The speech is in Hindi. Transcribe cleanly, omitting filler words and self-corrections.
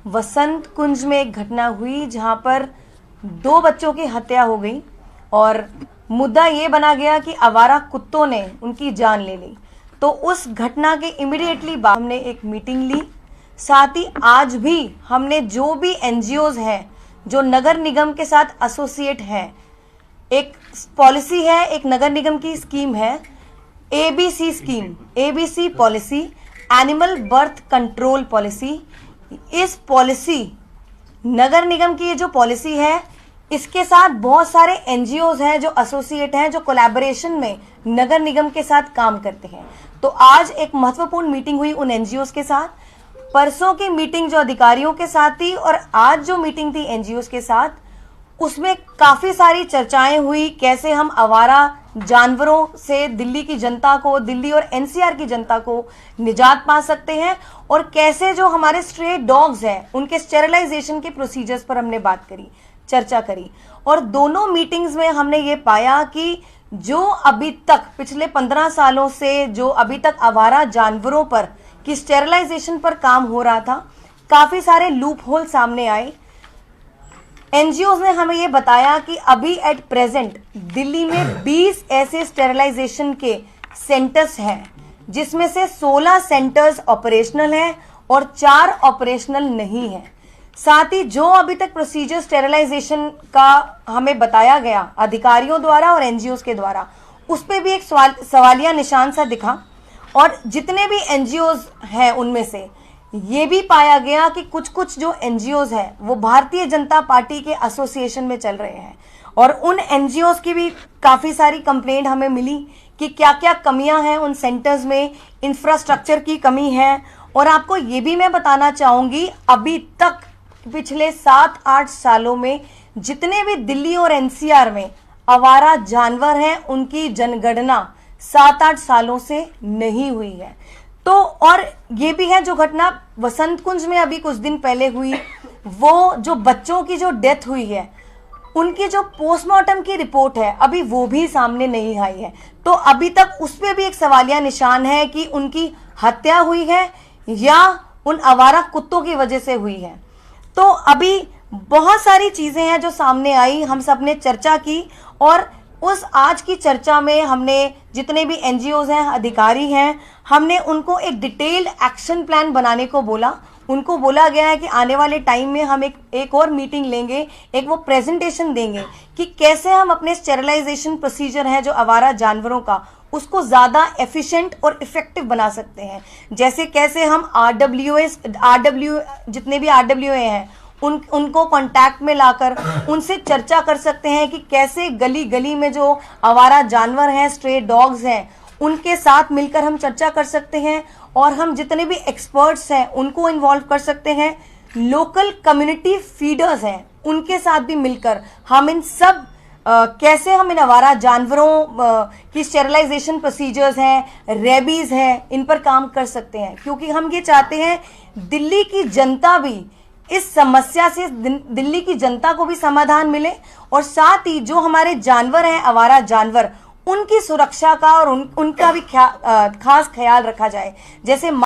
वसंत कुंज में एक घटना हुई जहां पर 2 बच्चों की हत्या हो गई और मुद्दा ये बना गया कि आवारा कुत्तों ने उनकी जान ले ली। तो उस घटना के इमीडिएटली बाद हमने एक मीटिंग ली। साथ ही आज भी हमने जो भी एनजीओज हैं जो नगर निगम के साथ एसोसिएट हैं, एक पॉलिसी है, एक नगर निगम की स्कीम है ABC scheme, ABC policy, animal birth control policy. इस पॉलिसी, नगर निगम की ये जो पॉलिसी है, इसके साथ बहुत सारे एनजीओज हैं जो एसोसिएट हैं, जो कोलैबोरेशन में नगर निगम के साथ काम करते हैं। तो आज एक महत्वपूर्ण मीटिंग हुई उन एनजीओज के साथ। परसों की मीटिंग जो अधिकारियों के साथ थी और आज जो मीटिंग थी एनजीओज के साथ, उसमें काफी सारी चर्चाएं हुई। कैसे हम आवारा जानवरों से दिल्ली की जनता को, दिल्ली और एनसीआर की जनता को निजात पा सकते हैं, और कैसे जो हमारे स्ट्रे डॉग्स हैं उनके स्टेरिलाइजेशन के प्रोसीजर्स पर हमने बात करी, चर्चा करी। और दोनों मीटिंग्स में हमने ये पाया कि जो अभी तक पिछले 15 सालों से जो अभी तक आवारा जानवरों पर की स्टेरिलाइजेशन पर काम हो रहा था, काफी सारे लूप होल सामने आए। एनजीओज ने हमें ये बताया कि अभी एट प्रेजेंट दिल्ली में 20 ऐसे स्टेरिलाइजेशन के सेंटर्स हैं, जिसमें से 16 सेंटर्स ऑपरेशनल हैं और 4 ऑपरेशनल नहीं हैं। साथ ही जो अभी तक प्रोसीजर स्टेरिलाइजेशन का हमें बताया गया अधिकारियों द्वारा और एनजीओज के द्वारा, उस पर भी एक सवालिया निशान सा दिखा। और जितने भी एनजीओज हैं उनमें से ये भी पाया गया कि कुछ जो एनजीओज हैं वो भारतीय जनता पार्टी के एसोसिएशन में चल रहे हैं, और उन एनजीओज की भी काफ़ी सारी कंप्लेंट हमें मिली कि क्या क्या कमियां हैं उन सेंटर्स में, इंफ्रास्ट्रक्चर की कमी है। और आपको ये भी मैं बताना चाहूँगी, अभी तक पिछले 7-8 सालों में जितने भी दिल्ली और एनसीआर में आवारा जानवर हैं, उनकी जनगणना 7-8 सालों से नहीं हुई है। तो और ये भी है जो घटना वसंत कुंज में अभी कुछ दिन पहले हुई, वो जो बच्चों की जो डेथ हुई है, उनकी जो पोस्टमार्टम की रिपोर्ट है अभी वो भी सामने नहीं आई है। तो अभी तक उस पर भी एक सवालिया निशान है कि उनकी हत्या हुई है या उन आवारा कुत्तों की वजह से हुई है। तो अभी बहुत सारी चीजें हैं जो सामने आई, हम सब ने चर्चा की, और उस आज की चर्चा में हमने जितने भी एनजीओज हैं, अधिकारी हैं, हमने उनको एक डिटेल्ड एक्शन प्लान बनाने को बोला। उनको बोला गया है कि आने वाले टाइम में हम एक और मीटिंग लेंगे, एक वो प्रेजेंटेशन देंगे कि कैसे हम अपने स्टेरिलाइजेशन प्रोसीजर है जो आवारा जानवरों का, उसको ज़्यादा एफिशिएंट और इफेक्टिव बना सकते हैं। जैसे कैसे हम जितने भी आरडब्ल्यूए हैं उनको कांटेक्ट में लाकर उनसे चर्चा कर सकते हैं कि कैसे गली गली में जो आवारा जानवर हैं, स्ट्रे डॉग्स हैं, उनके साथ मिलकर हम चर्चा कर सकते हैं, और हम जितने भी एक्सपर्ट्स हैं उनको इन्वॉल्व कर सकते हैं। लोकल कम्युनिटी फीडर्स हैं, उनके साथ भी मिलकर हम इन सब कैसे हम इन आवारा जानवरों की स्टेरिलाइजेशन प्रोसीजर्स हैं, रेबीज हैं, इन पर काम कर सकते हैं। क्योंकि हम ये चाहते हैं दिल्ली की जनता भी इस समस्या से, दिल्ली की जनता को भी समाधान मिले, और साथ ही जो हमारे जानवर हैं, आवारा जानवर, उनकी सुरक्षा का और उनका भी खास ख्याल रखा जाए। जैसे